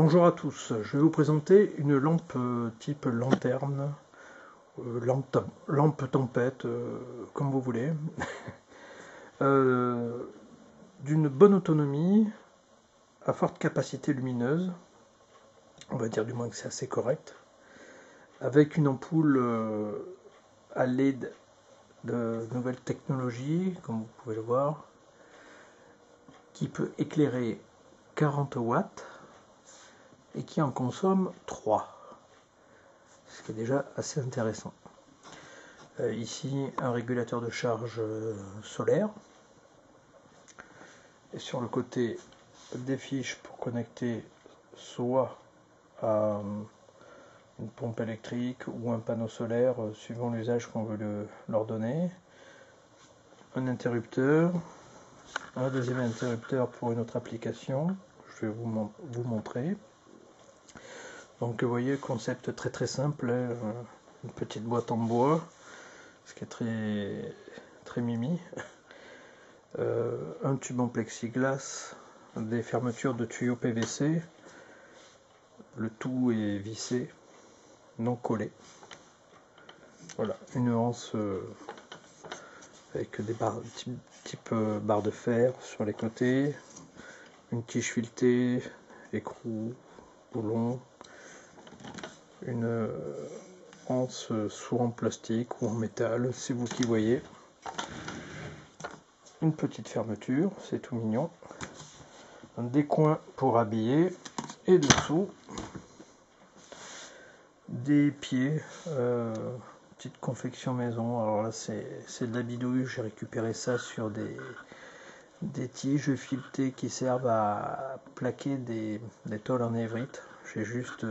Bonjour à tous, je vais vous présenter une lampe type lanterne, lampe tempête, comme vous voulez, d'une bonne autonomie, à forte capacité lumineuse, on va dire du moins que c'est assez correct, avec une ampoule à LED de nouvelle technologie, comme vous pouvez le voir, qui peut éclairer 40 watts et qui en consomme 3, ce qui est déjà assez intéressant. Ici un régulateur de charge solaire, et sur le côté des fiches pour connecter soit à une pompe électrique ou un panneau solaire suivant l'usage qu'on veut leur donner, un interrupteur, un deuxième interrupteur pour une autre application, je vais vous montrer. Donc vous voyez, concept très simple, une petite boîte en bois, ce qui est très mimi, un tube en plexiglas, des fermetures de tuyaux PVC, le tout est vissé, non collé. Voilà, une anse avec des barres type barre de fer sur les côtés, une tige filetée, écrou, boulon, une anse soit en plastique ou en métal, c'est vous qui voyez. Une petite fermeture, c'est tout mignon. Des coins pour habiller et dessous des pieds, petite confection maison. Alors là c'est de la bidouille, j'ai récupéré ça sur des tiges filetées qui servent à plaquer des tôles en évrite. J'ai juste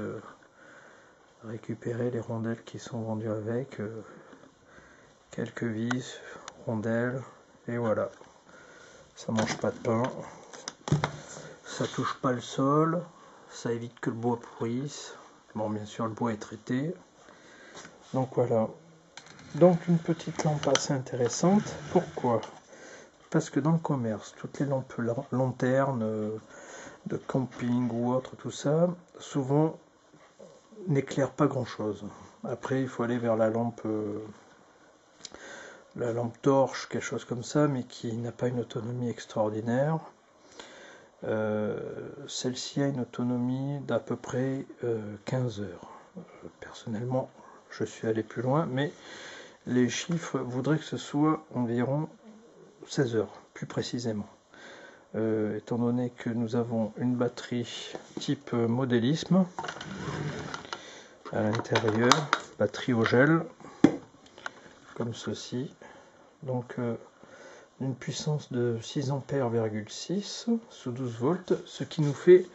récupéré les rondelles qui sont vendues avec, quelques vis, rondelles, et voilà. Ça mange pas de pain, ça touche pas le sol, ça évite que le bois pourrisse. Bon, bien sûr le bois est traité. Donc voilà. Donc une petite lampe assez intéressante. Pourquoi? Parce que dans le commerce, toutes les lampes lanternes de camping ou autre, tout ça, souvent n'éclairent pas grand chose. Après il faut aller vers la lampe torche, quelque chose comme ça, mais qui n'a pas une autonomie extraordinaire. Celle-ci a une autonomie d'à peu près 15 heures. Personnellement, je suis allé plus loin, mais les chiffres voudraient que ce soit environ 16 heures, plus précisément. Étant donné que nous avons une batterie type modélisme à l'intérieur, batterie au gel, comme ceci, donc une puissance de 6 ampères,6 sous 12 volts, ce qui nous fait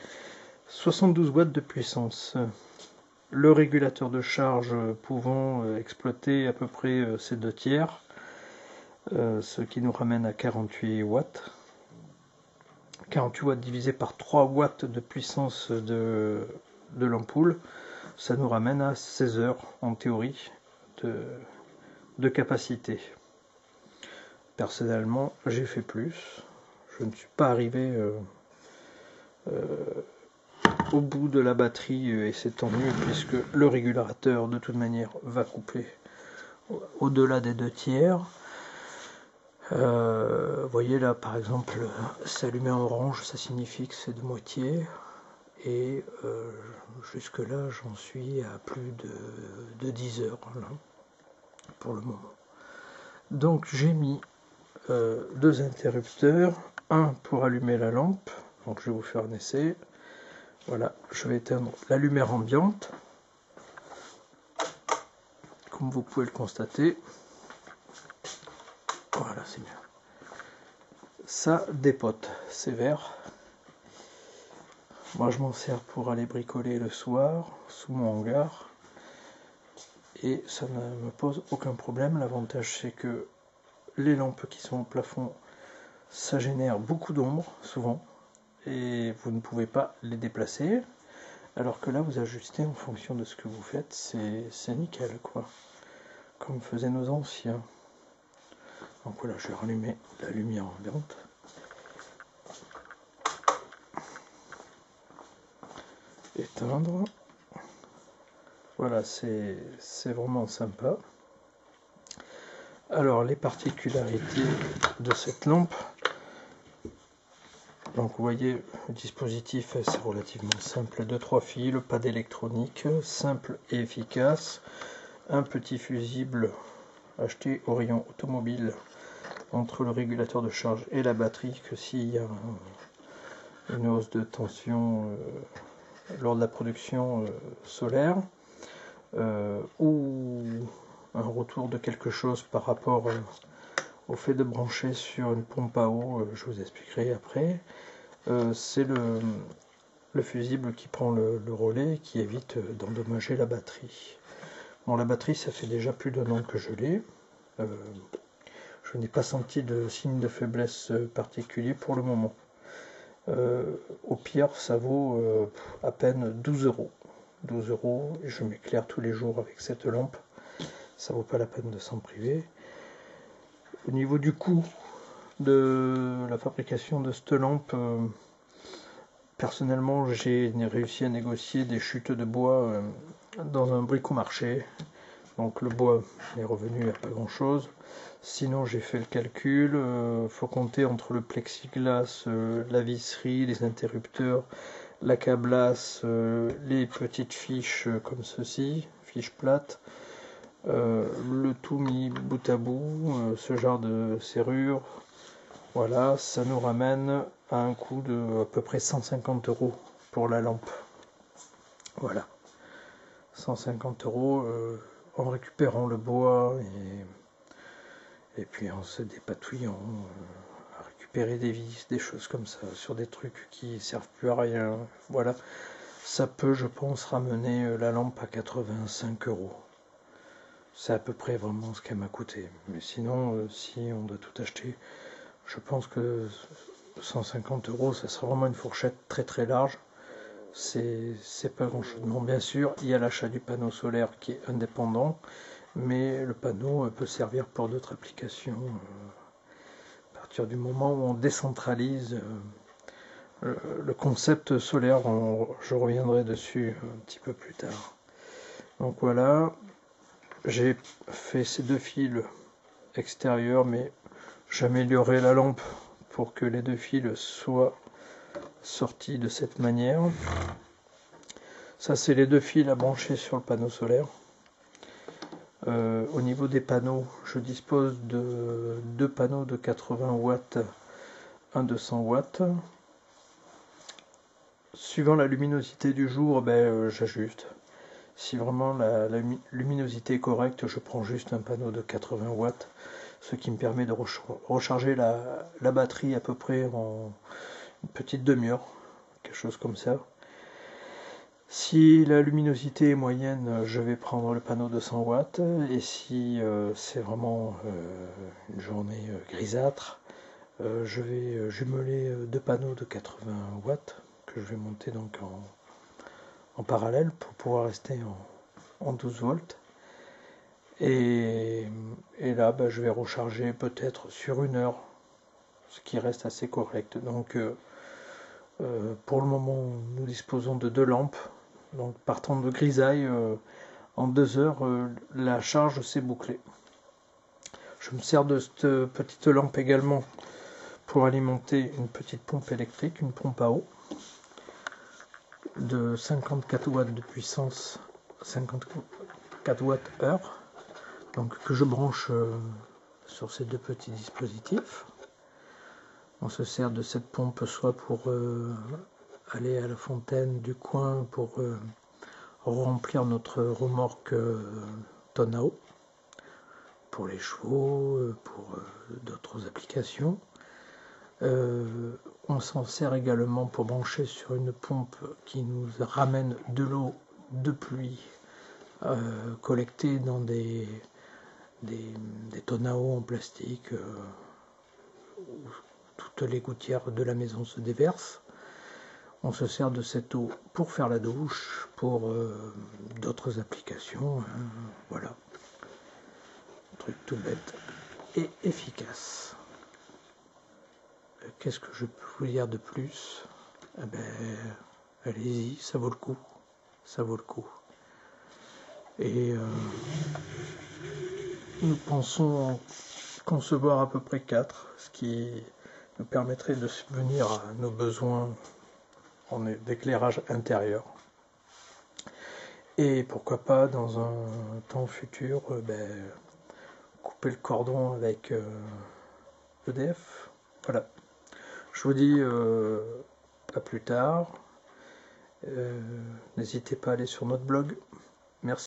72 watts de puissance. Le régulateur de charge pouvant exploiter à peu près ces 2/3, ce qui nous ramène à 48 watts. 48 watts divisé par 3 watts de puissance de l'ampoule, ça nous ramène à 16 heures en théorie de capacité. Personnellement, j'ai fait plus. Je ne suis pas arrivé au bout de la batterie, et c'est tant mieux, puisque le régulateur de toute manière va couper au-delà des 2/3. Vous voyez là par exemple, c'est allumé en orange, ça signifie que c'est de moitié, et jusque là j'en suis à plus de 10 heures là, pour le moment. Donc j'ai mis deux interrupteurs, un pour allumer la lampe, donc je vais vous faire un essai. Voilà, je vais éteindre la lumière ambiante, comme vous pouvez le constater. Voilà, c'est bien. Ça dépote, c'est vert. Moi je m'en sers pour aller bricoler le soir sous mon hangar, et ça ne me pose aucun problème. L'avantage c'est que les lampes qui sont au plafond, ça génère beaucoup d'ombre souvent, et vous ne pouvez pas les déplacer, alors que là vous ajustez en fonction de ce que vous faites, c'est nickel quoi, comme faisaient nos anciens. Donc voilà, je vais rallumer la lumière ambiante. éteindre. Voilà, c'est vraiment sympa. Alors, les particularités de cette lampe. Donc vous voyez, le dispositif c'est relativement simple, 2-3 fils, pas d'électronique, simple et efficace. Un petit fusible acheté au rayon automobile entre le régulateur de charge et la batterie, que s'il y a une hausse de tension lors de la production solaire, ou un retour de quelque chose par rapport au fait de brancher sur une pompe à eau, je vous expliquerai après. C'est le fusible qui prend le relais et qui évite d'endommager la batterie. Bon, la batterie, ça fait déjà plus d'un an que je l'ai. Je n'ai pas senti de signe de faiblesse particulier pour le moment. Au pire, ça vaut à peine 12 euros. 12 euros, je m'éclaire tous les jours avec cette lampe. Ça vaut pas la peine de s'en priver. Au niveau du coût de la fabrication de cette lampe, personnellement, j'ai réussi à négocier des chutes de bois dans un bricomarché. Donc le bois est revenu à pas grand chose. Sinon j'ai fait le calcul, faut compter entre le plexiglas, la visserie, les interrupteurs, la câblasse, les petites fiches comme ceci, fiches plates, le tout mis bout à bout, ce genre de serrure. Voilà, ça nous ramène à un coût de à peu près 150 euros pour la lampe. Voilà, 150 euros en récupérant le bois et puis en se dépatouillant à récupérer des vis, des choses comme ça, sur des trucs qui servent plus à rien. Voilà, ça peut, je pense, ramener la lampe à 85 euros. C'est à peu près vraiment ce qu'elle m'a coûté. Mais sinon, si on doit tout acheter, je pense que 150 euros, ça sera vraiment une fourchette très très large. C'est pas grand chose. Bon, bien sûr, il y a l'achat du panneau solaire qui est indépendant, mais le panneau peut servir pour d'autres applications. À partir du moment où on décentralise le concept solaire, je reviendrai dessus un petit peu plus tard. Donc voilà, j'ai fait ces deux fils extérieurs, mais j'améliorerai la lampe pour que les deux fils soient sortis de cette manière. Ça, c'est les deux fils à brancher sur le panneau solaire. Au niveau des panneaux, je dispose de deux panneaux de 80 watts, un de 100 watts. Suivant la luminosité du jour, j'ajuste. Si vraiment la luminosité est correcte, je prends juste un panneau de 80 watts, ce qui me permet de recharger la batterie à peu près en une petite demi-heure, quelque chose comme ça. Si la luminosité est moyenne, je vais prendre le panneau de 100 watts, et si c'est vraiment une journée grisâtre, je vais jumeler deux panneaux de 80 watts que je vais monter donc en parallèle pour pouvoir rester en 12 volts. Et là, je vais recharger peut-être sur une heure, ce qui reste assez correct. Donc pour le moment, nous disposons de deux lampes. Donc partant de grisaille, en 2 heures, la charge s'est bouclée. Je me sers de cette petite lampe également pour alimenter une petite pompe électrique, une pompe à eau de 54 watts de puissance, 54 watts heure, donc que je branche sur ces deux petits dispositifs. On se sert de cette pompe soit pour aller à la fontaine du coin pour remplir notre remorque tonne à eau, pour les chevaux, pour d'autres applications. On s'en sert également pour brancher sur une pompe qui nous ramène de l'eau de pluie collectée dans des tonnes à eau en plastique où toutes les gouttières de la maison se déversent. On se sert de cette eau pour faire la douche, pour d'autres applications. Voilà. Un truc tout bête et efficace. Qu'est-ce que je peux vous dire de plus? Allez-y, ça vaut le coup. ça vaut le coup. Et nous pensons concevoir à peu près 4, ce qui nous permettrait de subvenir à nos besoins d'éclairage intérieur. Et pourquoi pas, dans un temps futur, couper le cordon avec EDF. Voilà. Je vous dis à plus tard. N'hésitez pas à aller sur notre blog. Merci.